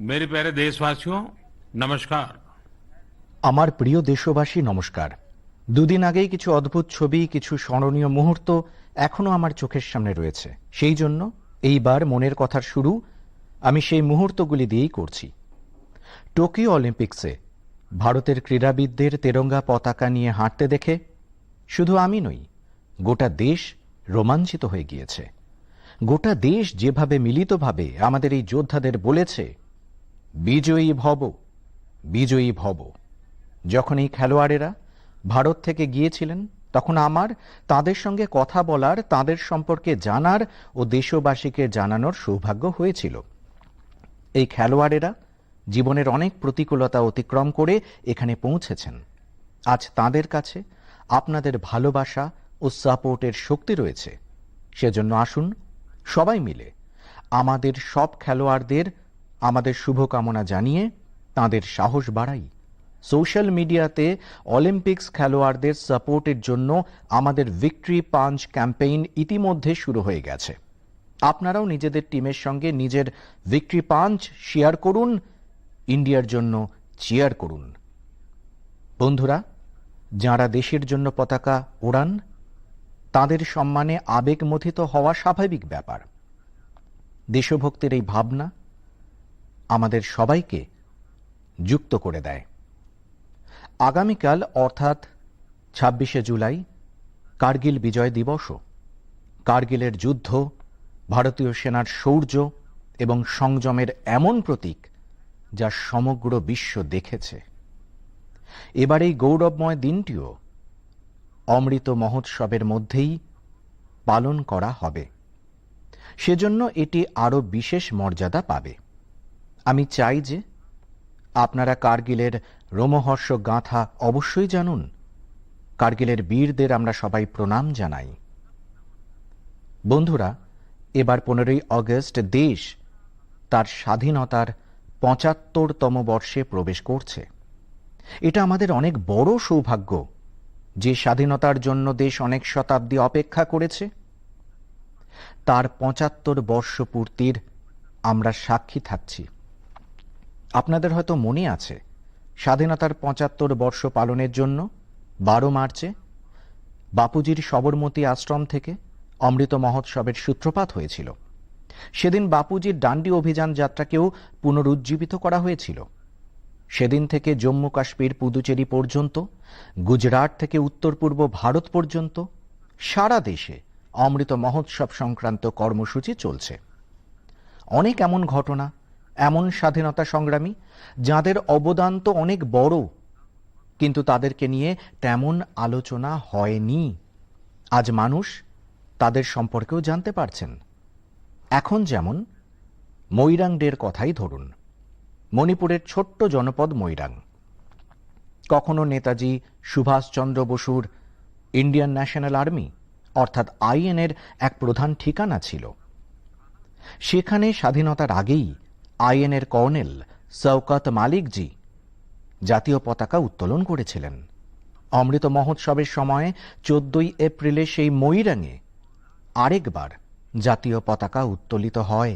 मेरे प्यारे देशवासियों नमस्कार। আমার প্রিয় দেশবাসী নমস্কার। দুদিন আগেই কিছু অদ্ভুত ছবি, কিছু স্মরণীয় মুহূর্ত এখনো আমার চোখের সামনে রয়েছে। সেই জন্য এইবার মনের কথার শুরু আমি সেই মুহূর্তগুলি দিয়েই করছি। টোকিও অলিম্পিক্সে ভারতের ক্রীড়াবিদদের তেরঙ্গা পতাকা নিয়ে হাঁটতে দেখে শুধু আমি নই, গোটা দেশ রোমাঞ্চিত হয়ে গিয়েছে। গোটা দেশ যেভাবে মিলিতভাবে আমাদের এই যোদ্ধাদের বলেছে, বিজয়ী ভব, বিজয়ী ভব। যখন এই খেলোয়াড়েরা ভারত থেকে গিয়েছিলেন, তখন আমার তাদের সঙ্গে কথা বলার, তাদের সম্পর্কে জানার ও দেশবাসীকে জানানোর সৌভাগ্য হয়েছিল। এই খেলোয়াড়েরা জীবনের অনেক প্রতিকূলতা অতিক্রম করে এখানে পৌঁছেছেন। আজ তাদের কাছে আপনাদের ভালোবাসা ও সাপোর্টের শক্তি রয়েছে। সেজন্য আসুন সবাই মিলে আমাদের সব খেলোয়াড়দের আমাদের শুভকামনা জানিয়ে তাদের সাহস বাড়াই। সোশ্যাল মিডিয়াতে অলিম্পিক্স খেলোয়াড়দের সাপোর্টের জন্য আমাদের ভিক্টরি পাঞ্চ ক্যাম্পেইন ইতিমধ্যে শুরু হয়ে গেছে। আপনারাও নিজেদের টিমের সঙ্গে নিজের ভিক্টরি পাঞ্চ শেয়ার করুন, ইন্ডিয়ার জন্য চিয়ার করুন। বন্ধুরা, যাঁরা দেশের জন্য পতাকা ওড়ান তাদের সম্মানে আবেগমথিত হওয়া স্বাভাবিক ব্যাপার। দেশভক্তির এই ভাবনা আমাদের সবাইকে যুক্ত করে দেয়। আগামীকাল অর্থাৎ ২৬শে জুলাই কার্গিল বিজয় দিবসও। কার্গিলের যুদ্ধ ভারতীয় সেনার শৌর্য এবং সংযমের এমন প্রতীক যা সমগ্র বিশ্ব দেখেছে। এবার এই গৌরবময় দিনটিও অমৃত মহোৎসবের মধ্যেই পালন করা হবে। সেজন্য এটি আরো বিশেষ মর্যাদা পাবে। আমি চাই যে আপনারা কার্গিলের রোমহর্ষক গাঁথা অবশ্যই জানুন। কার্গিলের বীরদের আমরা সবাই প্রণাম জানাই। বন্ধুরা, এবার 15ই আগস্ট দেশ তার স্বাধীনতার ৭৫তম বর্ষে প্রবেশ করছে। এটা আমাদের অনেক বড় সৌভাগ্য যে স্বাধীনতার জন্য দেশ অনেক শতাব্দী অপেক্ষা করেছে। তার ৭৫ বর্ষ পূর্তির আমরা সাক্ষী থাকছি। আপনাদের হয়তো মনে আছে, স্বাধীনতার ৭৫ বর্ষ পালনের জন্য ১২ মার্চে বাপুজির সবরমতী আশ্রম থেকে অমৃত মহোৎসবের সূত্রপাত হয়েছিল। সেদিন বাপুজির ডান্ডি অভিযান যাত্রাকেও পুনরুজ্জীবিত করা হয়েছিল। সেদিন থেকে জম্মু কাশ্মীর, পুদুচেরি পর্যন্ত, গুজরাট থেকে উত্তর পূর্ব ভারত পর্যন্ত সারা দেশে অমৃত মহোৎসব সংক্রান্ত কর্মসূচি চলছে। অনেক এমন ঘটনা, এমন স্বাধীনতা সংগ্রামী যাদের অবদান তো অনেক বড়, কিন্তু তাদেরকে নিয়ে তেমন আলোচনা হয়নি। আজ মানুষ তাদের সম্পর্কেও জানতে পারছেন। এখন যেমন মোইরাং ডের কথাই ধরুন। মণিপুরের ছোট্ট জনপদ মোইরাং কখনো নেতাজি সুভাষচন্দ্র বসুর ইন্ডিয়ান ন্যাশনাল আর্মি অর্থাৎ আইএনএর এক প্রধান ঠিকানা ছিল। সেখানে স্বাধীনতার আগেই আইএনএর কর্নেল শওকত মালিকজি জাতীয় পতাকা উত্তোলন করেছিলেন। অমৃত মহোৎসবের সময় 14ই এপ্রিলে সেই মোইরাংয়ে আরেকবার জাতীয় পতাকা উত্তোলিত হয়।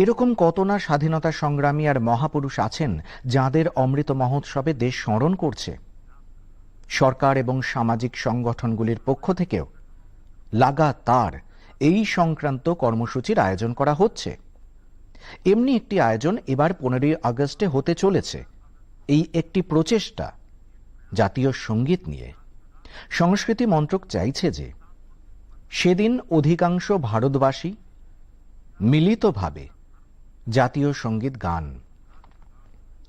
এরকম কত না স্বাধীনতা সংগ্রামী আর মহাপুরুষ আছেন যাঁদের অমৃত মহোৎসবে দেশ স্মরণ করছে। সরকার এবং সামাজিক সংগঠনগুলির পক্ষ থেকেও লাগাতার এই সংক্রান্ত কর্মসূচির আয়োজন করা হচ্ছে। এমনি একটি আয়োজন এবার 15ই আগস্টে হতে চলেছে। এই একটি প্রচেষ্টা জাতীয় সঙ্গীত নিয়ে। সংস্কৃতি মন্ত্রক চাইছে যে সেদিন অধিকাংশ ভারতবাসী মিলিতভাবে জাতীয় সঙ্গীত গান।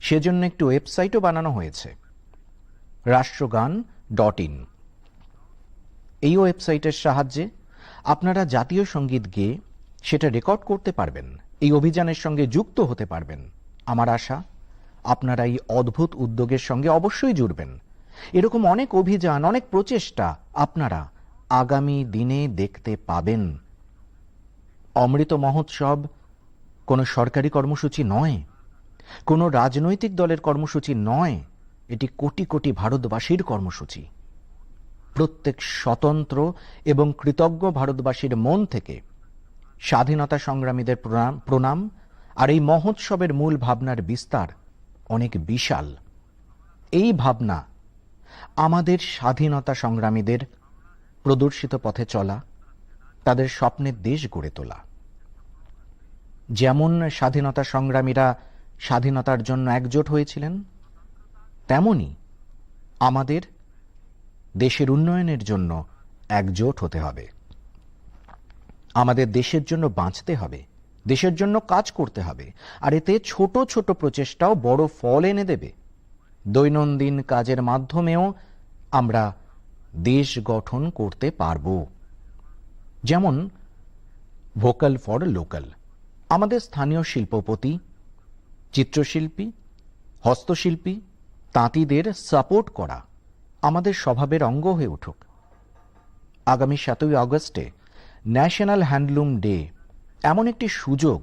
সেজন্য একটি ওয়েবসাইটও বানানো হয়েছে, রাষ্ট্রগান.in। এই ওয়েবসাইটের সাহায্যে আপনারা জাতীয় সঙ্গীত গেয়ে সেটা রেকর্ড করতে পারবেন, এই অভিযানের সঙ্গে যুক্ত হতে পারবেন। আমার আশা আপনারা এই অদ্ভুত উদ্যোগের সঙ্গে অবশ্যই জুড়বেন। এরকম অনেক অভিযান, অনেক প্রচেষ্টা আপনারা আগামী দিনে দেখতে পাবেন। অমৃত মহোৎসব কোনো সরকারি কর্মসূচি নয়, কোনো রাজনৈতিক দলের কর্মসূচি নয়, এটি কোটি কোটি ভারতবাসীর কর্মসূচি। প্রত্যেক স্বতন্ত্র এবং কৃতজ্ঞ ভারতবাসীর মন থেকে স্বাধীনতা সংগ্রামীদের প্রণাম আর এই মহোৎসবের মূল ভাবনার বিস্তার অনেক বিশাল। এই ভাবনা আমাদের স্বাধীনতা সংগ্রামীদের প্রদর্শিত পথে চলা, তাদের স্বপ্নের দেশ গড়ে তোলা। যেমন স্বাধীনতা সংগ্রামীরা স্বাধীনতার জন্য একজোট হয়েছিলেন, তেমনি আমাদের দেশের উন্নয়নের জন্য একজোট হতে হবে। আমাদের দেশের জন্য বাঁচতে হবে, দেশের জন্য কাজ করতে হবে, আর এতে ছোট ছোট প্রচেষ্টাও বড় ফল এনে দেবে। দৈনন্দিন কাজের মাধ্যমেও আমরা দেশ গঠন করতে পারব। যেমন ভোকাল ফর লোকাল, আমাদের স্থানীয় শিল্পপতি, চিত্রশিল্পী, হস্তশিল্পী, তাঁতিদের সাপোর্ট করা আমাদের স্বভাবের অঙ্গ হয়ে উঠুক। আগামী 7ই আগস্টে ন্যাশনাল হ্যান্ডলুম ডে এমন একটি সুযোগ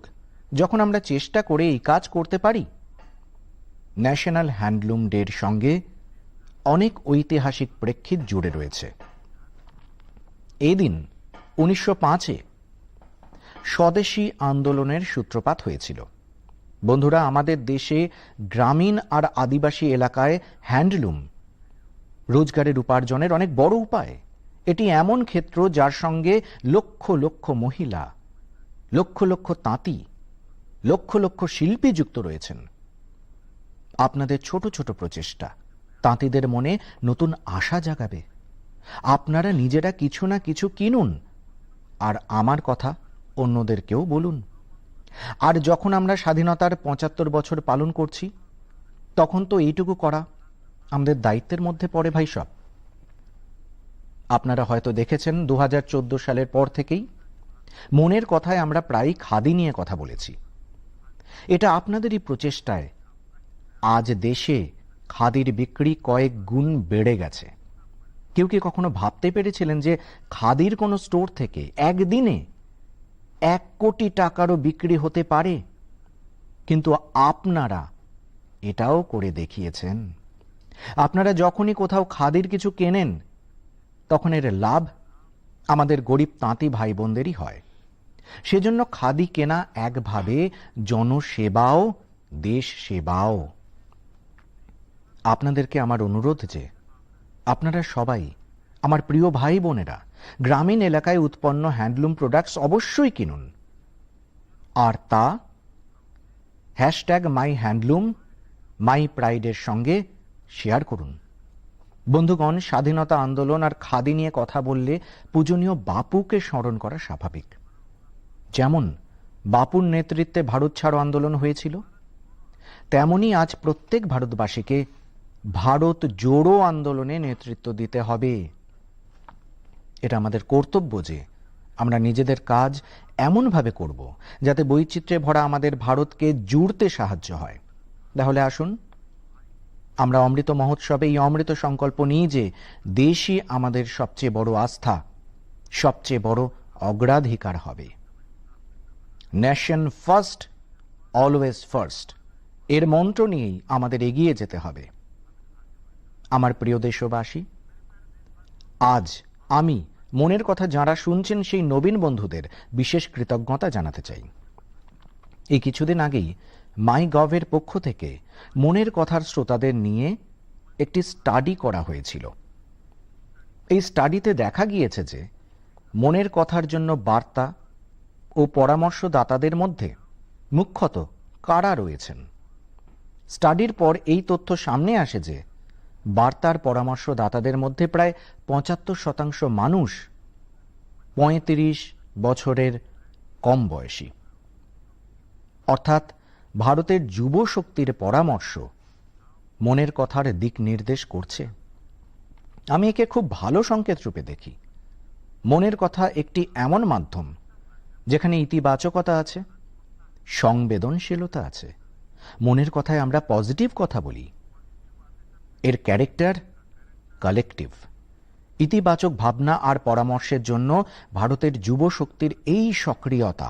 যখন আমরা চেষ্টা করে এই কাজ করতে পারি। ন্যাশনাল হ্যান্ডলুম ডের সঙ্গে অনেক ঐতিহাসিক প্রেক্ষিত জুড়ে রয়েছে। এই দিন 1905-এ স্বদেশী আন্দোলনের সূত্রপাত হয়েছিল। বন্ধুরা, আমাদের দেশে গ্রামীণ আর আদিবাসী এলাকায় হ্যান্ডলুম রোজগারের উপার্জনের অনেক বড় উপায়। এটি এমন ক্ষেত্র যার সঙ্গে লক্ষ লক্ষ মহিলা, লক্ষ লক্ষ তাঁতি, লক্ষ লক্ষ শিল্পী যুক্ত রয়েছেন। আপনাদের ছোট ছোট প্রচেষ্টা তাঁতিদের মনে নতুন আশা জাগাবে। আপনারা নিজেরা কিছু না কিছু কিনুন, আর আমার কথা অন্যদেরকেও বলুন। আর যখন আমরা স্বাধীনতার 75 বছর পালন করছি, তখন তো এইটুকু করা আমাদের দায়িত্বের মধ্যে পড়ে ভাই সব। আপনারা হয়তো দেখেছেন 2014 সালের পর থেকেই মনের কথায় আমরা প্রায়ই খাদি নিয়ে কথা বলেছি। এটা আপনাদেরই প্রচেষ্টায় আজ দেশে খাদির বিক্রি কয়েক গুণ বেড়ে গেছে। কেউ কি কখনো ভাবতে পেরেছিলেন যে খাদির কোনো স্টোর থেকে একদিনে 1 কোটি টাকারও বিক্রি হতে পারে? কিন্তু আপনারা এটাও করে দেখিয়েছেন। আপনারা যখনই কোথাও খাদির কিছু কেনেন, তখন এর লাভ আমাদের গরিব তাঁতি ভাই বোনদেরই হয়। সেজন্য খাদি কেনা একভাবে জনসেবাও, দেশ সেবাও। আপনাদেরকে আমার অনুরোধ যে আপনারা সবাই, আমার প্রিয় ভাই বোনেরা, গ্রামীণ এলাকায় উৎপন্ন হ্যান্ডলুম প্রোডাক্টস অবশ্যই কিনুন, আর তা #myhandloom mypride-এর সঙ্গে শেয়ার করুন। বন্ধুগণ, স্বাধীনতা আন্দোলন আর খাদি নিয়ে কথা বললে পূজনীয় বাপুকে স্মরণ করা স্বাভাবিক। যেমন বাপুর নেতৃত্বে ভারত ছাড়ো আন্দোলন হয়েছিল, তেমনি আজ প্রত্যেক ভারতবাসীকে ভারত জোড়ো আন্দোলনে নেতৃত্ব দিতে হবে। এটা আমাদের কর্তব্য যে আমরা নিজেদের কাজ এমনভাবে করব যাতে বৈচিত্র্যে ভরা আমাদের ভারতকে জুড়তে সাহায্য হয়। তাহলে আসুন আমরা অমৃত মহোৎসবে এই অমৃত সংকল্প নিই যে দেশই আমাদের সবচেয়ে বড় আস্থা, সবচেয়ে বড় অগ্রাধিকার হবে। নেশন ফার্স্ট, অলওয়েজ ফার্স্ট, এর মন্ত্র নিয়েই আমাদের এগিয়ে যেতে হবে। আমার প্রিয় দেশবাসী, আজ আমি মনের কথা যাঁরা শুনছেন সেই নবীন বন্ধুদের বিশেষ কৃতজ্ঞতা জানাতে চাই। এই কিছুদিন আগেই মাইগভের পক্ষ থেকে মনের কথার শ্রোতাদের নিয়ে একটি স্টাডি করা হয়েছিল। এই স্টাডিতে দেখা গিয়েছে যে মনের কথার জন্য বার্তা ও পরামর্শদাতাদের মধ্যে মুখ্যত কারা রয়েছেন। স্টাডির পর এই তথ্য সামনে আসে যে বার্তার পরামর্শদাতাদের মধ্যে প্রায় 75% মানুষ 35 বছরের কম বয়সী। অর্থাৎ ভারতের যুব শক্তির পরামর্শ মনের কথার দিক নির্দেশ করছে। আমি একে খুব ভালো সংকেত রূপে দেখি। মনের কথা একটি এমন মাধ্যম যেখানে ইতিবাচকতা আছে, সংবেদনশীলতা আছে। মনের কথায় আমরা পজিটিভ কথা বলি। এর ক্যারেক্টার কালেকটিভ। ইতিবাচক ভাবনা আর পরামর্শের জন্য ভারতের যুব শক্তির এই সক্রিয়তা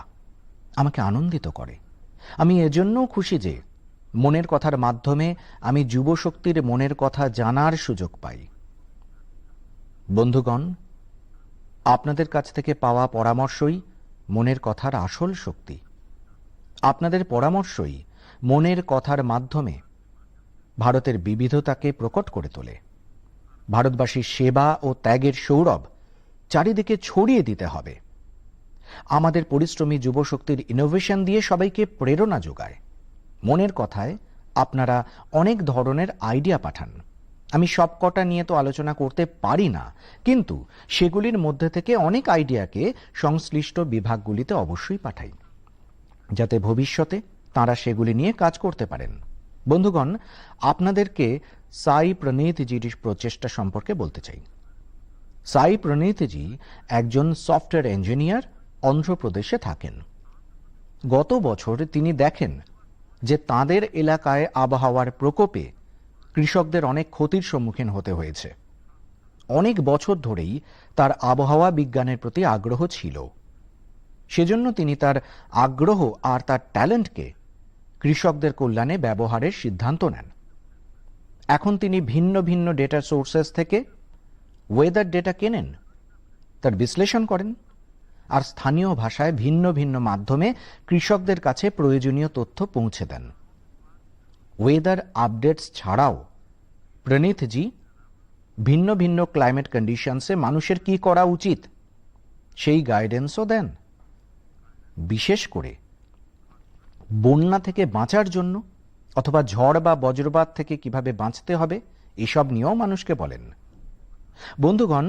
আমাকে আনন্দিত করে। আমি এজন্যও খুশি যে মনের কথার মাধ্যমে আমি যুব শক্তির মনের কথা জানার সুযোগ পাই। বন্ধুগণ, আপনাদের কাছ থেকে পাওয়া পরামর্শই মনের কথার আসল শক্তি। আপনাদের পরামর্শই মনের কথার মাধ্যমে ভারতের বিবিধতাকে প্রকট করে তোলে। ভারতবাসীর সেবা ও ত্যাগের সৌরভ চারিদিকে ছড়িয়ে দিতে হবে। আমাদের পরিশ্রমী যুবশক্তির ইনোভেশন দিয়ে সবাইকে প্রেরণা যোগায়। মনের কথায় আপনারা অনেক ধরনের আইডিয়া পাঠান। আমি সবকটা নিয়ে তো আলোচনা করতে পারি না, কিন্তু সেগুলির মধ্যে থেকে অনেক আইডিয়াকে সংশ্লিষ্ট বিভাগগুলিতে অবশ্যই পাঠাই, যাতে ভবিষ্যতে তাঁরা সেগুলি নিয়ে কাজ করতে পারেন। বন্ধুগণ, আপনাদেরকে সাই প্রনীতজির প্রচেষ্টা সম্পর্কে বলতে চাই। সাই প্রনীতজি একজন সফটওয়্যার ইঞ্জিনিয়ার, অন্ধ্রপ্রদেশে থাকেন। গত বছর তিনি দেখেন যে তাঁদের এলাকায় আবহাওয়ার প্রকোপে কৃষকদের অনেক ক্ষতির সম্মুখীন হতে হয়েছে। অনেক বছর ধরেই তার আবহাওয়া বিজ্ঞানের প্রতি আগ্রহ ছিল। সেজন্য তিনি তার আগ্রহ আর তার ট্যালেন্টকে কৃষকদের কল্যাণে ব্যবহারের সিদ্ধান্ত নেন। এখন তিনি ভিন্ন ভিন্ন ডেটা সোর্সেস থেকে ওয়েদার ডেটা কেনেন, তার বিশ্লেষণ করেন, আর স্থানীয় ভাষায় ভিন্ন ভিন্ন মাধ্যমে কৃষকদের কাছে প্রয়োজনীয় তথ্য পৌঁছে দেন। ওয়েদার আপডেটস ছাড়াও প্রনীতজি ভিন্ন ভিন্ন ক্লাইমেট কন্ডিশনসে মানুষের কি করা উচিত সেই গাইডেন্সও দেন। বিশেষ করে বন্যা থেকে বাঁচার জন্য অথবা ঝড় বা বজ্রপাত থেকে কিভাবে বাঁচতে হবে এসব নিয়েও মানুষকে বলেন। বন্ধুগণ,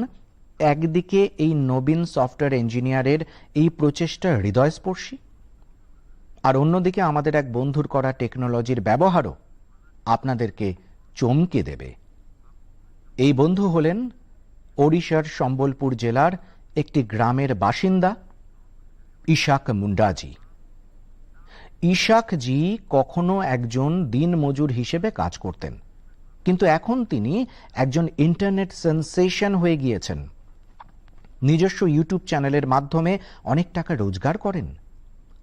একদিকে এই নবীন সফটওয়্যার ইঞ্জিনিয়ারের এই প্রচেষ্টা হৃদয়স্পর্শী, আর অন্যদিকে আমাদের এক বন্ধুর করা টেকনোলজির ব্যবহারও আপনাদেরকে চমকে দেবে। এই বন্ধু হলেন ওড়িশার সম্বলপুর জেলার একটি গ্রামের বাসিন্দা ইশাক মুন্ডাজি। ইশাকজি কখনো একজন দিনমজুর হিসেবে কাজ করতেন, কিন্তু এখন তিনি একজন ইন্টারনেট সেন্সেশন হয়ে গিয়েছেন। নিজস্ব ইউটিউব চ্যানেলের মাধ্যমে অনেক টাকা রোজগার করেন।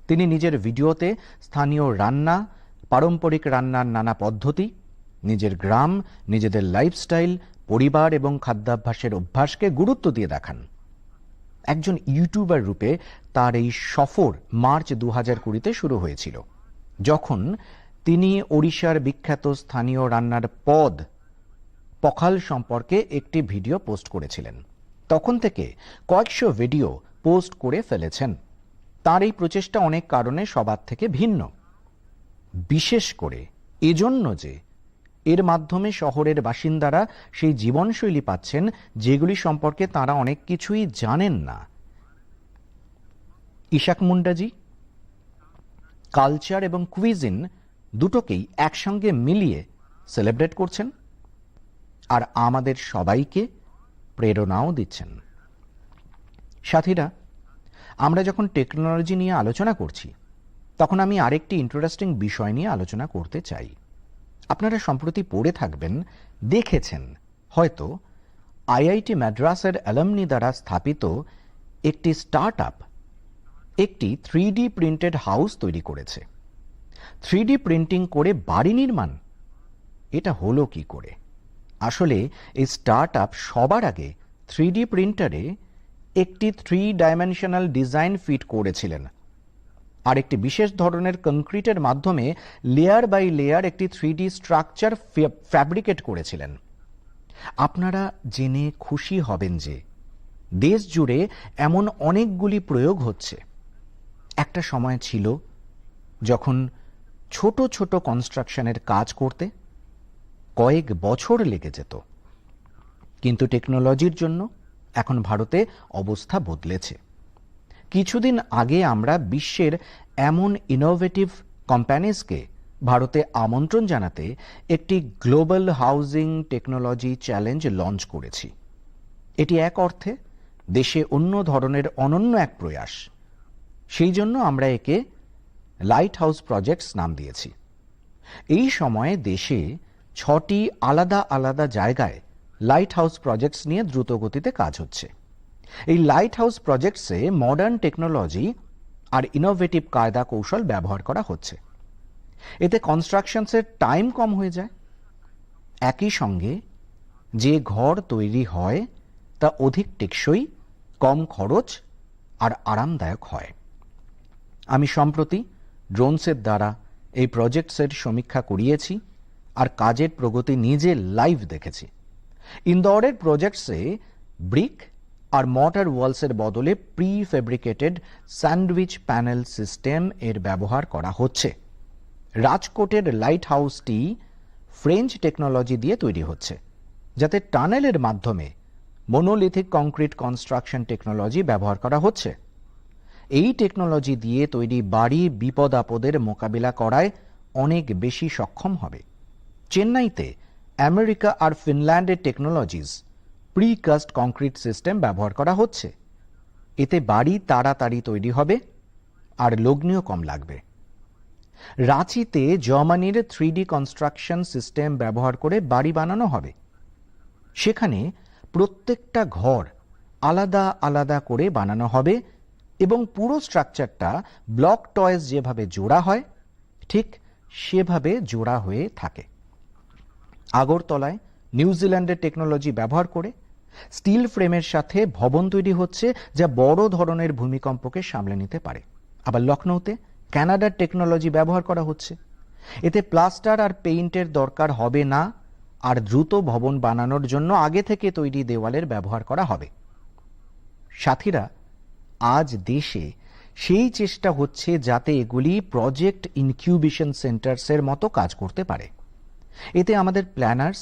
তিনি নিজের ভিডিওতে স্থানীয় রান্না, পারম্পরিক রান্নার নানা পদ্ধতি, নিজের গ্রাম, নিজেদের লাইফস্টাইল, পরিবার এবং খাদ্যাভ্যাসের অভ্যাসকে গুরুত্ব দিয়ে দেখান। একজন ইউটিউবার রূপে তার এই সফর মার্চ 2020-তে শুরু হয়েছিল, যখন তিনি ওড়িশার বিখ্যাত স্থানীয় রান্নার পদ পখাল সম্পর্কে একটি ভিডিও পোস্ট করেছিলেন। তখন থেকে কয়েকশো ভিডিও পোস্ট করে ফেলেছেন। তার এই প্রচেষ্টা অনেক কারণে সবার থেকে ভিন্ন, বিশেষ করে এজন্য যে এর মাধ্যমে শহরের বাসিন্দারা সেই জীবনশৈলী পাচ্ছেন যেগুলি সম্পর্কে তারা অনেক কিছুই জানেন না। ইশাক মুন্ডাজি কালচার এবং কুইজিন দুটোকেই একসঙ্গে মিলিয়ে সেলিব্রেট করছেন, আর আমাদের সবাইকে প্রেরণাও দিচ্ছেন। সাথীরা, আমরা যখন টেকনোলজি নিয়ে আলোচনা করছি, তখন আমি আরেকটি ইন্টারেস্টিং বিষয় নিয়ে আলোচনা করতে চাই। আপনারা সম্প্রতি পড়ে থাকবেন, দেখেছেন হয়তো, আইআইটি মাদ্রাসের অ্যালামনি দ্বারা স্থাপিত একটি স্টার্টআপ একটি 3D প্রিন্টেড হাউস তৈরি করেছে। 3D প্রিন্টিং করে বাড়ি নির্মাণ, এটা হলো কি করে? আসলে এই স্টার্টআপ সবার আগে 3D প্রিন্টারে একটি 3 ডাইমেনশনাল ডিজাইন ফিট করেছিলেন, আর একটি বিশেষ ধরনের কংক্রিটের মাধ্যমে লেয়ার বাই লেয়ার একটি 3D স্ট্রাকচার ফ্যাব্রিকেট করেছিলেন। আপনারা জেনে খুশি হবেন যে দেশ জুড়ে এমন অনেকগুলি প্রয়োগ হচ্ছে। একটা সময় ছিল যখন ছোট ছোট কনস্ট্রাকশনের কাজ করতে কয়েক বছর লেগে যেত, কিন্তু টেকনোলজির জন্য এখন ভারতে অবস্থা বদলেছে। কিছুদিন আগে আমরা বিশ্বের এমন ইনোভেটিভ কোম্পানিজকে ভারতে আমন্ত্রণ জানাতে একটি global housing technology challenge launch করেছি। এটি এক অর্থে দেশে অন্য ধরনের অনন্য এক প্রয়াস। সেই জন্য আমরা একে লাইট হাউস প্রজেক্টস নাম দিয়েছি। এই সময়ে দেশে 6টি আলাদা আলাদা জায়গায় লাইট হাউস প্রজেক্টস নিয়ে দ্রুত গতিতে কাজ হচ্ছে। এই লাইট হাউস প্রজেক্টসে মডার্ন টেকনোলজি আর ইনোভেটিভ কায়দা কৌশল ব্যবহার করা হচ্ছে। এতে কনস্ট্রাকশনসের টাইম কম হয়ে যায়, একই সঙ্গে যে ঘর তৈরি হয় তা অধিক টেকসই, কম খরচ আর আরামদায়ক হয়। আমি সম্প্রতি ড্রোনসের দ্বারা এই প্রজেক্টসের সমীক্ষা করিয়েছি আর কাজের প্রগতি নিজে লাইভ দেখেছি। ইন্দোরের প্রজেক্টসে ব্রিক আর মর্টার ওয়ালসের বদলে pre fabricated sandwich panel system এর ব্যবহার করা হচ্ছে। রাজকোটের লাইট হাউসটি ফ্রেঞ্চ টেকনোলজি দিয়ে তৈরি হচ্ছে, যাতে টানেলের মাধ্যমে মনোলিথিক কংক্রিট কনস্ট্রাকশন টেকনোলজি ব্যবহার করা হচ্ছে। এই টেকনোলজি দিয়ে তৈরি বাড়ি বিপদ আপদের মোকাবিলা করায় অনেক বেশি সক্ষম হবে। চেন্নাইতে আমেরিকা আর ফিনল্যান্ডের টেকনোলজিস প্রিকাস্ট কংক্রিট সিস্টেম ব্যবহার করা হচ্ছে। এতে বাড়ি তাড়াতাড়ি তৈরি হবে আর লগ্নিও কম লাগবে। রাঁচিতে জার্মানির 3D কনস্ট্রাকশন সিস্টেম ব্যবহার করে বাড়ি বানানো হবে। সেখানে প্রত্যেকটা ঘর আলাদা আলাদা করে বানানো হবে এবং পুরো স্ট্রাকচারটা ব্লক টয়েস যেভাবে জোড়া হয় ঠিক সেভাবে জোড়া হয়ে থাকে। আগরতলায় নিউজিল্যান্ডের টেকনোলজি ব্যবহার করে স্টিল ফ্রেমের সাথে ভবন তৈরি হচ্ছে, যা বড় ধরনের ভূমিকম্পকে সামলে নিতে পারে। আবার লখনৌতে কানাডার টেকনোলজি ব্যবহার করা হচ্ছে। এতে প্লাস্টার আর পেইন্টের দরকার হবে না আর দ্রুত ভবন বানানোর জন্য আগে থেকে তৈরি দেওয়ালের ব্যবহার করা হবে। সাথীরা, আজ দেশে সেই চেষ্টা হচ্ছে যাতে এগুলি প্রজেক্ট ইনকিউবেশন সেন্টার্সের মতো কাজ করতে পারে। এতে আমাদের প্ল্যানার্স,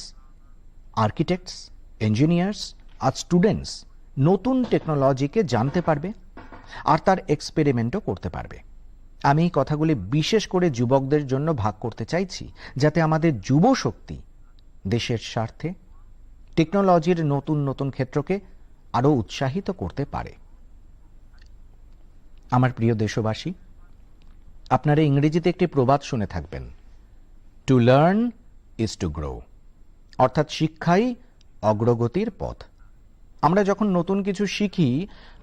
আর্কিটেক্টস, ইঞ্জিনিয়ার্স আর স্টুডেন্টস নতুন টেকনোলজিকে জানতে পারবে আর তার এক্সপেরিমেন্টও করতে পারবে। আমি এই কথাগুলি বিশেষ করে যুবকদের জন্য ভাগ করতে চাইছি, যাতে আমাদের যুব শক্তি দেশের স্বার্থে টেকনোলজির নতুন নতুন ক্ষেত্রকে আরও উৎসাহিত করতে পারে। আমার প্রিয় দেশবাসী, আপনারা ইংরেজিতে একটি প্রবাদ শুনে থাকবেন, to learn is to grow, অর্থাৎ শিক্ষাই অগ্রগতির পথ। আমরা যখন নতুন কিছু শিখি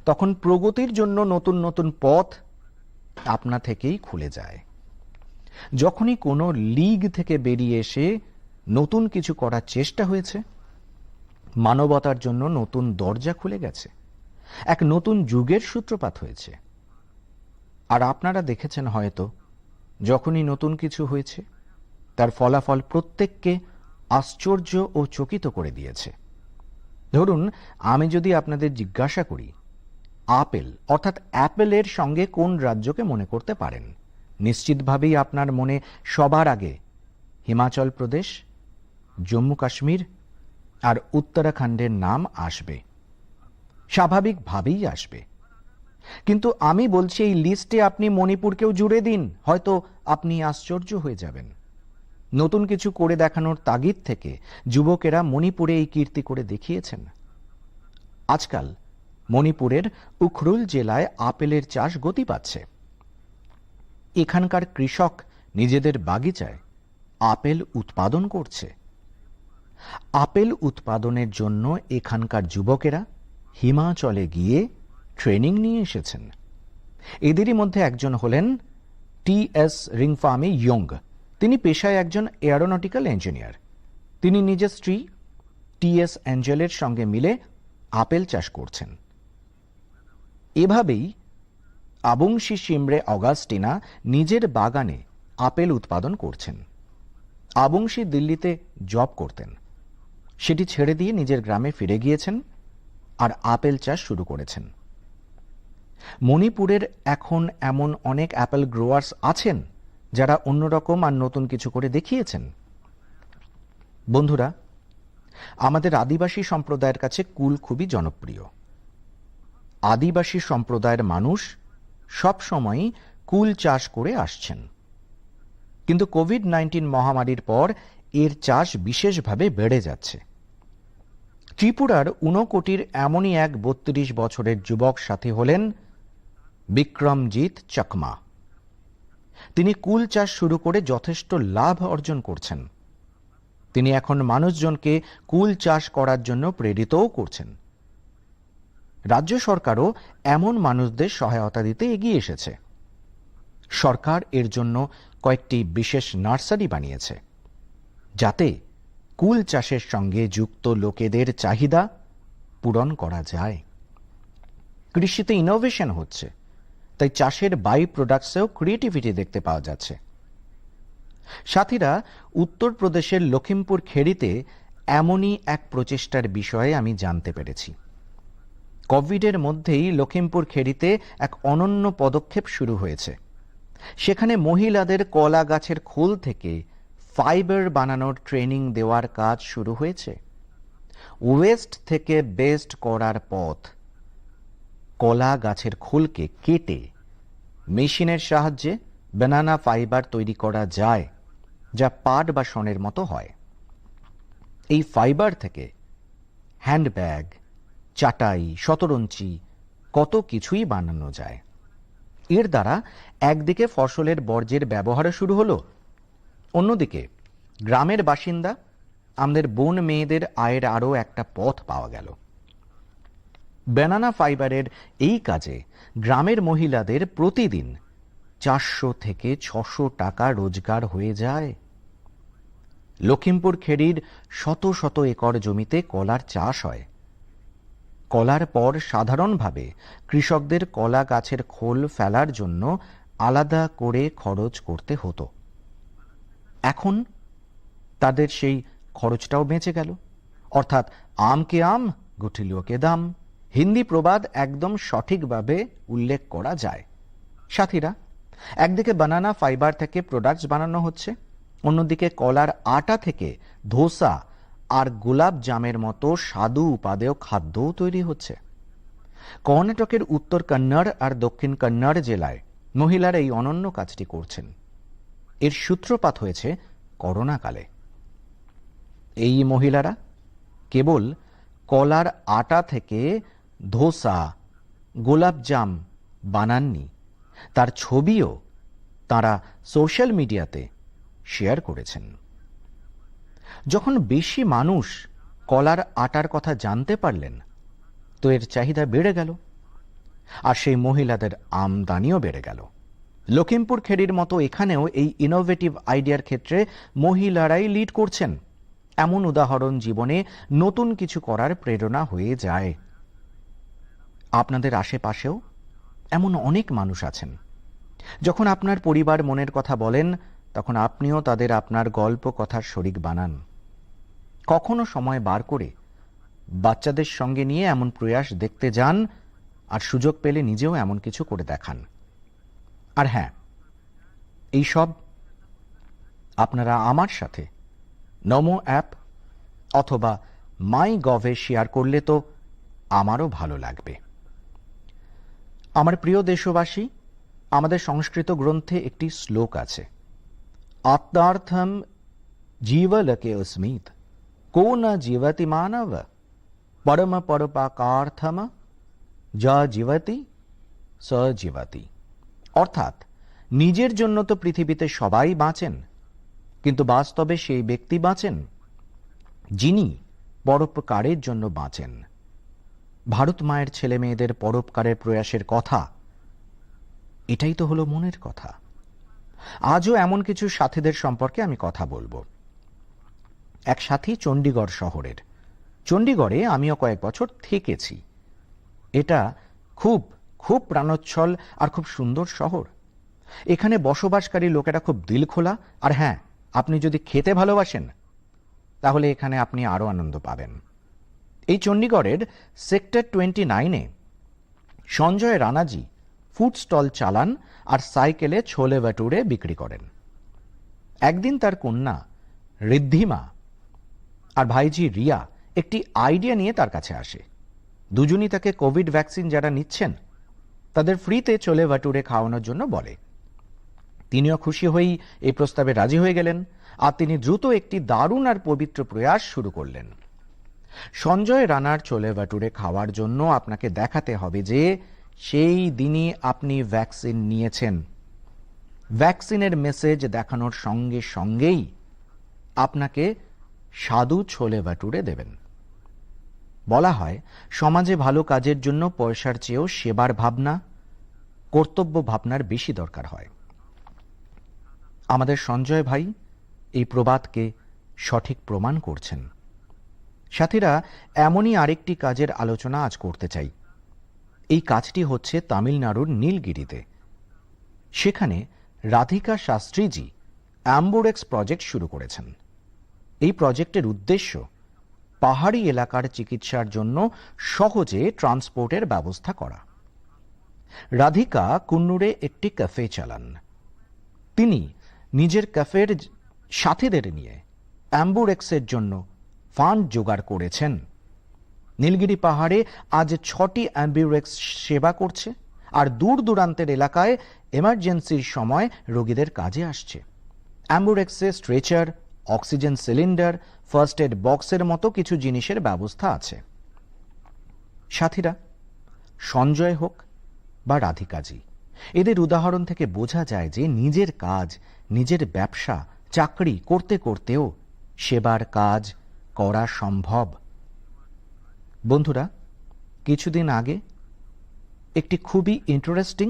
তখন প্রগতির জন্য নতুন নতুন পথ আপনা থেকেই খুলে যায়। যখনই কোনো লিগ থেকে বেরিয়ে এসে নতুন কিছু করার চেষ্টা হয়েছে, মানবতার জন্য নতুন দরজা খুলে গেছে, এক নতুন যুগের সূত্রপাত হয়েছে। আর আপনারা দেখেছেন হয়তো, যখনই নতুন কিছু হয়েছে তার ফলাফল প্রত্যেককে আশ্চর্য ও চকিত করে দিয়েছে। ধরুন, আমি যদি আপনাদের জিজ্ঞাসা করি আপেল অর্থাৎ অ্যাপেলের সঙ্গে কোন রাজ্যকে মনে করতে পারেন, নিশ্চিতভাবেই আপনার মনে সবার আগে হিমাচল প্রদেশ, জম্মু কাশ্মীর আর উত্তরাখণ্ডের নাম আসবে, স্বাভাবিকভাবেই আসবে। কিন্তু আমি বলছি, এই লিস্টে আপনি মণিপুরকেও জুড়ে দিন, হয়তো আপনি আশ্চর্য হয়ে যাবেন। নতুন কিছু করে দেখানোর তাগিদ থেকে যুবকেরা মণিপুরে এই কীর্তি করে দেখিয়েছেন। আজকাল মণিপুরের উখরুল জেলায় আপেলের চাষ গতি পাচ্ছে। এখানকার কৃষক নিজেদের বাগিচায় আপেল উৎপাদন করছে। আপেল উৎপাদনের জন্য এখানকার যুবকেরা হিমাচলে গিয়ে ট্রেনিং নিয়ে এসেছেন। এদেরই মধ্যে একজন হলেন টি.এস. রিংফামি ইয়ং। তিনি পেশায় একজন এয়ারোনটিক্যাল ইঞ্জিনিয়ার। তিনি নিজের স্ত্রী টি.এস. অ্যাঞ্জেলের সঙ্গে মিলে আপেল চাষ করছেন। এভাবেই আবংশী শিমরে অগাস্টিনা নিজের বাগানে আপেল উৎপাদন করছেন। আবংশী দিল্লিতে জব করতেন, সেটি ছেড়ে দিয়ে নিজের গ্রামে ফিরে গিয়েছেন আর আপেল চাষ শুরু করেছেন। মণিপুরের এখন এমন অনেক অ্যাপেল গ্রোয়ার্স আছেন যারা অন্যরকম আর নতুন কিছু করে দেখিয়েছেন। বন্ধুরা, আমাদের আদিবাসী সম্প্রদায়ের কাছে কুল খুবই জনপ্রিয়। আদিবাসী সম্প্রদায়ের মানুষ সবসময়ই কুল চাষ করে আসছেন, কিন্তু কোভিড-19 মহামারীর পর এর চাষ বিশেষভাবে বেড়ে যাচ্ছে। ত্রিপুরার ঊনকোটির এমনই এক 32 বছরের যুবক সাথী হলেন বিক্রমজিৎ চাকমা। তিনি কুল চাষ শুরু করে যথেষ্ট লাভ অর্জন করছেন। তিনি এখন মানুষজনকে কুল চাষ করার জন্য প্রেরিতও করছেন। রাজ্য সরকারও এমন মানুষদের সহায়তা দিতে এগিয়ে এসেছে। সরকার এর জন্য কয়েকটি বিশেষ নার্সারি বানিয়েছে, যাতে কুল চাষের সঙ্গে যুক্ত লোকেদের চাহিদা পূরণ করা যায়। কৃষিতে ইনোভেশন হচ্ছে, তাই চাষের বাই প্রোডাক্টসেও ক্রিয়েটিভিটি দেখতে পাওয়া যাচ্ছে। সাথীরা, উত্তরপ্রদেশের লখিমপুর খেড়িতে এমনই এক প্রচেষ্টার বিষয়ে আমি জানতে পেরেছি। কোভিডের মধ্যেই লখিমপুর খেড়িতে এক অনন্য পদক্ষেপ শুরু হয়েছে। সেখানে মহিলাদের কলা গাছের খোল থেকে ফাইবার বানানোর ট্রেনিং দেওয়ার কাজ শুরু হয়েছে। ওয়েস্ট থেকে বেস্ট করার পথ। কলা গাছের খোলকে কেটে মেশিনের সাহায্যে ব্যানানা ফাইবার তৈরি করা যায়, যা পাট বা শনের মতো হয়। এই ফাইবার থেকে হ্যান্ডব্যাগ, চাটাই, শতরঞ্চি কত কিছুই বানানো যায়। এর দ্বারা একদিকে ফসলের বর্জ্যের ব্যবহারও শুরু হলো, অন্যদিকে গ্রামের বাসিন্দা আমাদের বোন মেয়েদের আয়ের আরও একটা পথ পাওয়া গেল। ব্যানানা ফাইবারের এই কাজে গ্রামের মহিলাদের প্রতিদিন 400 থেকে 600 টাকা রোজগার হয়ে যায়। লখিমপুর খেড়ির শত শত একর জমিতে কলার চাষ হয়। কলার পর সাধারণভাবে কৃষকদের কলা গাছের খোল ফেলার জন্য আলাদা করে খরচ করতে হতো। এখন তাদের সেই খরচটাও বেঁচে গেল। অর্থাৎ আমকে আম, গুঠিলুয়োকে দাম, হিন্দি প্রবাদ একদম সঠিকভাবে উল্লেখ করা যায়। সাথীরা, একদিকে বানানা ফাইবার থেকে প্রোডাক্টস বানানো হচ্ছে, অন্যদিকে কলার আটা থেকে ধোসা আর গোলাপ জামের মতো স্বাদু উপাদেয় খাদ্যও তৈরি হচ্ছে। কর্ণাটকের উত্তর কন্নড় আর দক্ষিণ কন্নড় জেলায় মহিলারা এই অনন্য কাজটি করছেন। এর সূত্রপাত হয়েছে করোনাকালে। এই মহিলারা কেবল কলার আটা থেকে ধোসা, গোলাপজাম বানাননি, তার ছবিও তারা সোশ্যাল মিডিয়াতে শেয়ার করেছেন। যখন বেশি মানুষ কলার আটার কথা জানতে পারলেন, তো এর চাহিদা বেড়ে গেল, আর সেই মহিলাদের আমদানিও বেড়ে গেল। লখিমপুর খেড়ির মতো এখানেও এই ইনোভেটিভ আইডিয়ার ক্ষেত্রে মহিলারাই লিড করছেন। এমন উদাহরণ জীবনে নতুন কিছু করার প্রেরণা হয়ে যায়। আপনাদের আশেপাশেও এমন অনেক মানুষ আছেন। যখন আপনার পরিবার মনের কথা বলেন, তখন আপনিও তাদের আপনার গল্প কথার শরিক বানান। কখনো সময় বার করে বাচ্চাদের সঙ্গে নিয়ে এমন প্রয়াস দেখতে যান, আর সুযোগ পেলে নিজেও এমন কিছু করে দেখান। আর হ্যাঁ, এইসব আপনারা আমার সাথে নমো অ্যাপ অথবা মাই গভে শেয়ার করলে তো আমারও ভালো লাগবে। আমার প্রিয় দেশবাসী, আমাদের সংস্কৃত গ্রন্থে একটি শ্লোক আছে, আত্মার্থম জীবলকে অস্মিত কো ন জীবতি মানব পরম পরোপকার্থম যা জীবতি স জীবতি। অর্থাৎ, নিজের জন্য তো পৃথিবীতে সবাই বাঁচেন, কিন্তু বাস্তবে সেই ব্যক্তি বাঁচেন যিনি পরোপকারের জন্য বাঁচেন। ভারত মায়ের ছেলে মেয়েদের পরোপকারের প্রয়াসের কথা, এটাই তো হলো মনের কথা। আজও এমন কিছু সাথীদের সম্পর্কে আমি কথা বলবো। এক সাথী চণ্ডীগড় শহরের। চণ্ডীগড়ে আমিও কয়েক বছর থেকেছি। এটা খুব খুব প্রাণোচ্ছল আর খুব সুন্দর শহর। এখানে বসবাসকারী লোকেরা খুব দিলখোলা, আর হ্যাঁ, আপনি যদি খেতে ভালোবাসেন তাহলে এখানে আপনি আরো আনন্দ পাবেন। এই চণ্ডীগড়ের সেক্টর 29-এ সঞ্জয় রানাজি ফুড স্টল চালান আর সাইকেলে ছোলে ভাটুরে বিক্রি করেন। একদিন তার কন্যা ঋদ্ধিমা আর ভাইজি রিয়া একটি আইডিয়া নিয়ে তার কাছে আসে। দুজনই তাকে কোভিড ভ্যাকসিন যারা নিচ্ছেন তাদের ফ্রিতে ছোলে ভাটুরে খাওয়ানোর জন্য বলে। তিনিও খুশি হয়েই এই প্রস্তাবে রাজি হয়ে গেলেন, আর তিনি দ্রুত একটি দারুণ আর পবিত্র প্রয়াস শুরু করলেন। সঞ্জয় রানার ছোলে ভাটুরে খাওয়ার জন্য আপনাকে দেখাতে হবে যে সেই দিনই আপনি ভ্যাকসিন নিয়েছেন। ভ্যাকসিনের মেসেজ দেখানোর সঙ্গে সঙ্গেই আপনাকে স্বাদু ছোলে ভাটুরে দেবেন। বলা হয়, সমাজে ভালো কাজের জন্য পয়সার চেয়েও সেবার ভাবনা, কর্তব্য ভাবনার বেশি দরকার হয়। আমাদের সঞ্জয় ভাই এই প্রবাদকে সঠিক প্রমাণ করছেন। সাথীরা, এমনই আরেকটি কাজের আলোচনা আজ করতে চাই। এই কাজটি হচ্ছে তামিলনাড়ুর নীলগিরিতে। সেখানে রাধিকা শাস্ত্রীজি অ্যাম্বুরেক্স প্রজেক্ট শুরু করেছেন। এই প্রজেক্টের উদ্দেশ্য পাহাড়ি এলাকার চিকিৎসার জন্য সহজে ট্রান্সপোর্টের ব্যবস্থা করা। রাধিকা কুন্নুরে একটি ক্যাফে চালান। তিনি নিজের ক্যাফের সাথীদের নিয়ে অ্যাম্বুরেক্সের জন্য ফান্ড জোগাড় করেছেন। নীলগিরি পাহাড়ে আজ 6টি অ্যাম্বুরেক্স সেবা করছে, আর দূর দূরান্তের এলাকায় এমার্জেন্সির সময় রোগীদের কাজে আসছে। অ্যাম্বুরেক্সে stretcher, oxygen cylinder, first aid বক্সের মতো কিছু জিনিসের ব্যবস্থা আছে। সাথীরা, সঞ্জয় হোক বা রাধিকাজি, এদের উদাহরণ থেকে বোঝা যায় যে নিজের কাজ, নিজের ব্যবসা, চাকরি করতে করতেও সেবার কাজ করা সম্ভব। বন্ধুরা, কিছুদিন আগে একটি খুবই ইন্টারেস্টিং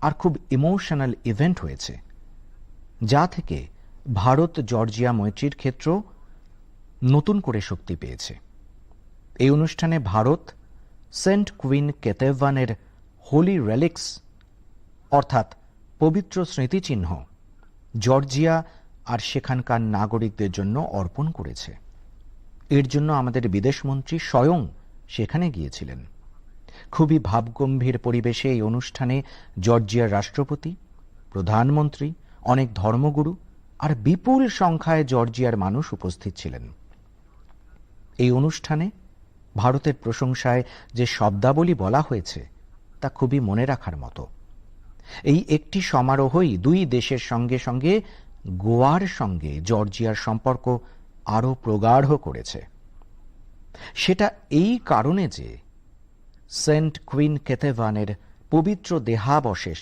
আর খুব ইমোশনাল ইভেন্ট হয়েছে, যা থেকে ভারত জর্জিয়া মৈত্রীর ক্ষেত্র নতুন করে শক্তি পেয়েছে। এই অনুষ্ঠানে ভারত সেন্ট কুইন কেতেভানের হোলি রেলিক্স অর্থাৎ পবিত্র স্মৃতিচিহ্ন জর্জিয়া আর সেখানকার নাগরিকদের জন্য অর্পণ করেছে। এর জন্য আমাদের বিদেশমন্ত্রী স্বয়ং সেখানে গিয়েছিলেন। খুবই ভাবগম্ভীর পরিবেশে এই অনুষ্ঠানে জর্জিয়ার রাষ্ট্রপতি, প্রধানমন্ত্রী, অনেক ধর্মগুরু আর বিপুল সংখ্যায় জর্জিয়ার মানুষ উপস্থিত ছিলেন। এই অনুষ্ঠানে ভারতের প্রশংসায় যে শব্দাবলী বলা হয়েছে তা খুবই মনে রাখার মতো। এই একটি সমারোহই দুই দেশের সঙ্গে সঙ্গে গোয়ার সঙ্গে জর্জিয়ার সম্পর্ক আরও প্রগাঢ় করেছে। সেটা এই কারণে যে সেন্ট কুইন কেতেভানের পবিত্র দেহাবশেষ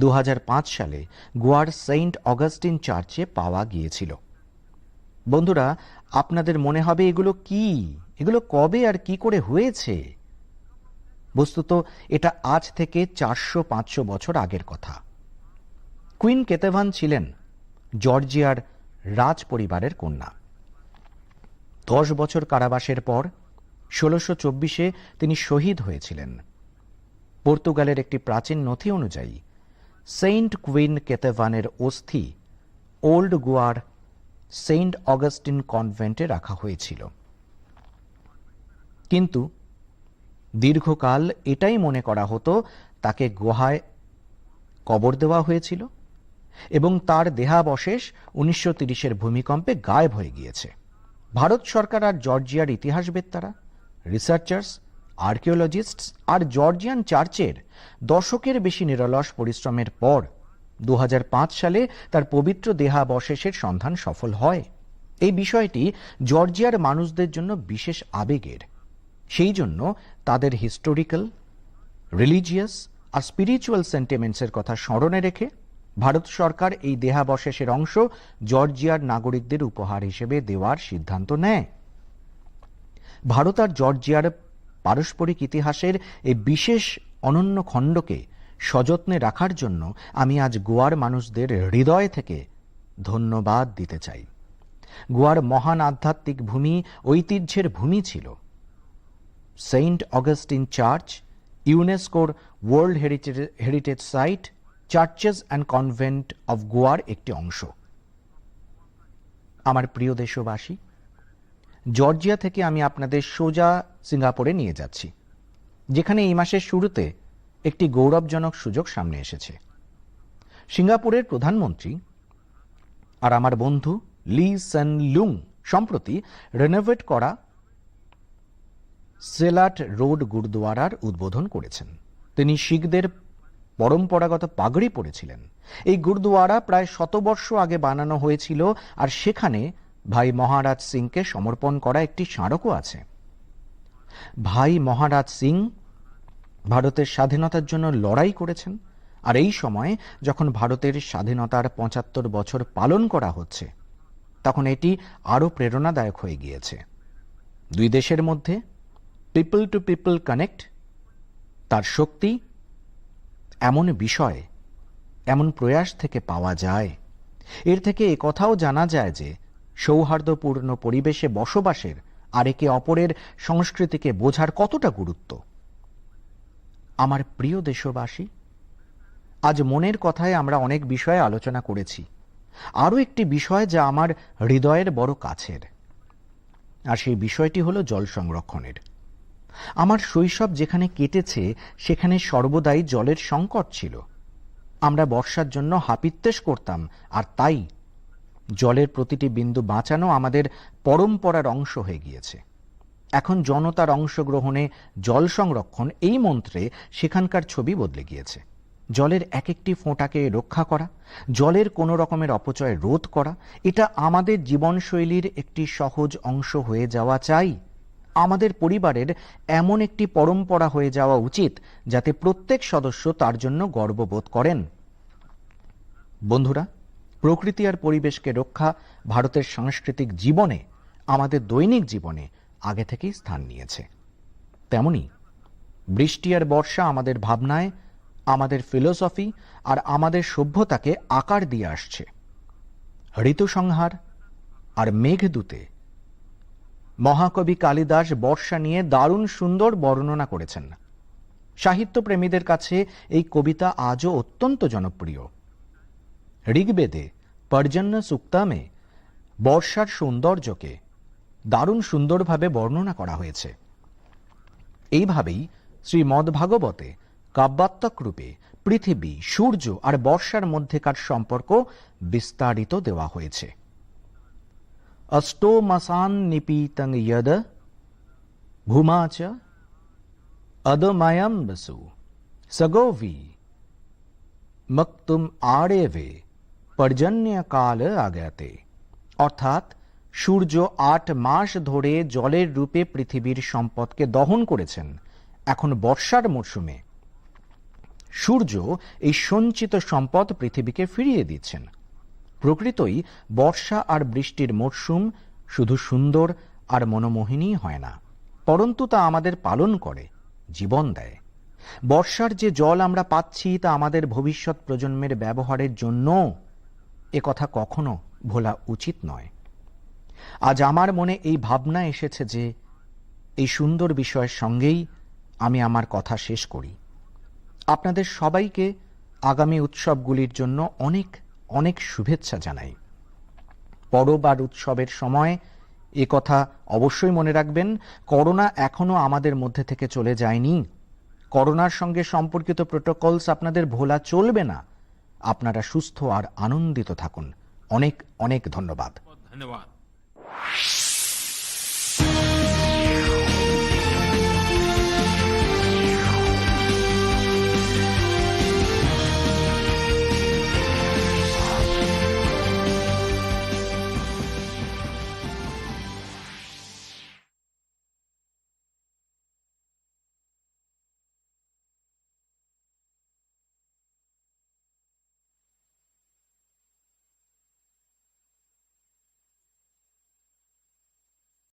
2005 সালে গোয়ার সেন্ট অগাস্টিন চার্চে পাওয়া গিয়েছিল। বন্ধুরা, আপনাদের মনে হবে এগুলো কি, এগুলো কবে আর কি করে হয়েছে? বস্তুত এটা আজ থেকে 400-500 বছর আগের কথা। কুইন কেতেভান ছিলেন জর্জিয়ার রাজ পরিবারের কন্যা। 10 বছর কারাবাসের পর 1624-এ তিনি শহীদ হয়েছিলেন। পর্তুগালের একটি প্রাচীন নথি অনুযায়ী সেন্ট কুইন কেতেভানের অস্থি ওল্ড গোয়ার সেন্ট অগাস্টিন কনভেন্টে রাখা হয়েছিল। কিন্তু দীর্ঘকাল এটাই মনে করা হতো তাকে গুহায় কবর দেওয়া হয়েছিল এবং তার দেহাবশেষ 1930-এর ভূমিকম্পে গায়েব হয়ে গিয়েছে। ভারত সরকার আর জর্জিয়ার ইতিহাসবেত্তারা, রিসার্চার্স, আর্কিওলজিস্টস আর জর্জিয়ান চার্চের দশকের বেশি নিরলস পরিশ্রমের পর 2005 সালে তার পবিত্র দেহাবশেষের সন্ধান সফল হয়। এই বিষয়টি জর্জিয়ার মানুষদের জন্য বিশেষ আবেগের। সেই জন্য তাদের হিস্টোরিক্যাল, রিলিজিয়াস আর স্পিরিচুয়াল সেন্টিমেন্টসের কথা স্মরণে রেখে ভারত সরকার এই দেহাবশেষের অংশ জর্জিয়ার নাগরিকদের উপহার হিসেবে দেওয়ার সিদ্ধান্ত নেয়। ভারত আর জর্জিয়ার পারস্পরিক ইতিহাসের এই বিশেষ অনন্য খণ্ডকে সযত্নে রাখার জন্য আমি আজ গোয়ার মানুষদের হৃদয় থেকে ধন্যবাদ দিতে চাই। গোয়ার মহান আধ্যাত্মিক ভূমি, ঐতিহ্যের ভূমি ছিল। সেন্ট অগাস্টিন চার্চ ইউনেস্কোর world heritage site, churches and convent of গোয়ার একটি অংশ। আমার প্রিয় দেশবাসী, জর্জিয়া থেকে আমি আপনাদের সোজা সিঙ্গাপুরে নিয়ে যাচ্ছি, যেখানে এই মাসের শুরুতে একটি গৌরবজনক সুযোগ সামনে এসেছে। সিঙ্গাপুরের প্রধানমন্ত্রী আর আমার বন্ধু লি সেন লুং সম্প্রতি রেনোভেট করা সেলাট রোড গুরুদ্বারার উদ্বোধন করেছেন। তিনি শিখদের পরম্পরাগত পাগড়ি পরেছিলেন। এই গুরুদ্বারা প্রায় 100 বর্ষ আগে বানানো হয়েছিল, আর সেখানে ভাই মহারাজ সিংকে সমর্পণ করা একটি স্মারকও আছে। ভাই মহারাজ সিং ভারতের স্বাধীনতার জন্য লড়াই করেছেন, আর এই সময় যখন ভারতের স্বাধীনতার 75 বছর পালন করা হচ্ছে, তখন এটি আরও প্রেরণাদায়ক হয়ে গিয়েছে। দুই দেশের মধ্যে পিপল টু পিপল কানেক্ট, তার শক্তি এমন বিষয়, এমন প্রয়াস থেকে পাওয়া যায়। এর থেকে একথাও জানা যায় যে সৌহার্দ্যপূর্ণ পরিবেশে বসবাসের আর একে অপরের সংস্কৃতিকে বোঝার কতটা গুরুত্ব। আমার প্রিয় দেশবাসী, আজ মনের কথায় আমরা অনেক বিষয়ে আলোচনা করেছি। আরও একটি বিষয় যা আমার হৃদয়ের বড় কাছের, আর সেই বিষয়টি হলো জল সংরক্ষণের। আমার শৈশব যেখানে কেটেছে সেখানে সর্বদাই জলের সংকট ছিল। আমরা বর্ষার জন্য হাপিত্যেশ করতাম, আর তাই জলের প্রতিটি বিন্দু বাঁচানো আমাদের পরম্পরার অংশ হয়ে গিয়েছে। এখন জনতার অংশগ্রহণে জল সংরক্ষণ এই মন্ত্রে সেখানকার ছবি বদলে গিয়েছে। জলের এক একটি ফোঁটাকে রক্ষা করা, জলের কোনো রকমের অপচয় রোধ করা, এটা আমাদের জীবনশৈলীর একটি সহজ অংশ হয়ে যাওয়া চাই। আমাদের পরিবারের এমন একটি পরম্পরা হয়ে যাওয়া উচিত যাতে প্রত্যেক সদস্য তার জন্য গর্ববোধ করেন। বন্ধুরা, প্রকৃতি আর পরিবেশকে রক্ষা ভারতের সাংস্কৃতিক জীবনে, আমাদের দৈনিক জীবনে আগে থেকেই স্থান নিয়েছে। তেমনি বৃষ্টি আর বর্ষা আমাদের ভাবনায়, আমাদের ফিলোসফি আর আমাদের সভ্যতাকে আকার দিয়ে আসছে। ঋতুসংহার আর মেঘদূতে মহাকবি কালিদাস বর্ষা নিয়ে দারুণ সুন্দর বর্ণনা করেছেন। সাহিত্যপ্রেমীদের কাছে এই কবিতা আজও অত্যন্ত জনপ্রিয়। ঋগ্বেদে পর্জন্য সুক্তামে বর্ষার সৌন্দর্যকে দারুণ সুন্দরভাবে বর্ণনা করা হয়েছে। এইভাবেই শ্রীমদ্ভাগবতে কাব্যাত্মক রূপে পৃথিবী, সূর্য আর বর্ষার মধ্যেকার সম্পর্ক বিস্তারিত দেওয়া হয়েছে। অষ্টো মাসান নিপীতং যদ ভূমা চ অদময়ম বসু সগোভি মক্তুম আড়েভে পর্জন্য কাল আগতে। অর্থাৎ সূর্য ৮ মাস ধরে জলের রূপে পৃথিবীর সম্পদকে দহন করেছেন। এখন বর্ষার মরশুমে সূর্য এই সঞ্চিত সম্পদ পৃথিবীকে ফিরিয়ে দিচ্ছেন। প্রকৃতই বর্ষা আর বৃষ্টির মরশুম শুধু সুন্দর আর মনোমোহিনী হয় না, পরন্তু তা আমাদের পালন করে, জীবন দেয়। বর্ষার যে জল আমরা পাচ্ছি তা আমাদের ভবিষ্যৎ প্রজন্মের ব্যবহারের জন্য, এ কথা কখনো ভোলা উচিত নয়। আজ আমার মনে এই ভাবনা এসেছে যে এই সুন্দর বিষয়ের সঙ্গেই আমি আমার কথা শেষ করি। আপনাদের সবাইকে আগামী উৎসবগুলির জন্য অনেক অনেক শুভেচ্ছা জানাই। পরব আর উৎসবের সময় এ কথা অবশ্যই মনে রাখবেন, করোনা এখনো আমাদের মধ্যে থেকে চলে যায়নি। করোনার সঙ্গে সম্পর্কিত প্রোটোকলস আপনাদের ভোলা চলবে না। আপনারা সুস্থ আর আনন্দিত থাকুন। অনেক অনেক ধন্যবাদ। धन्यवाद।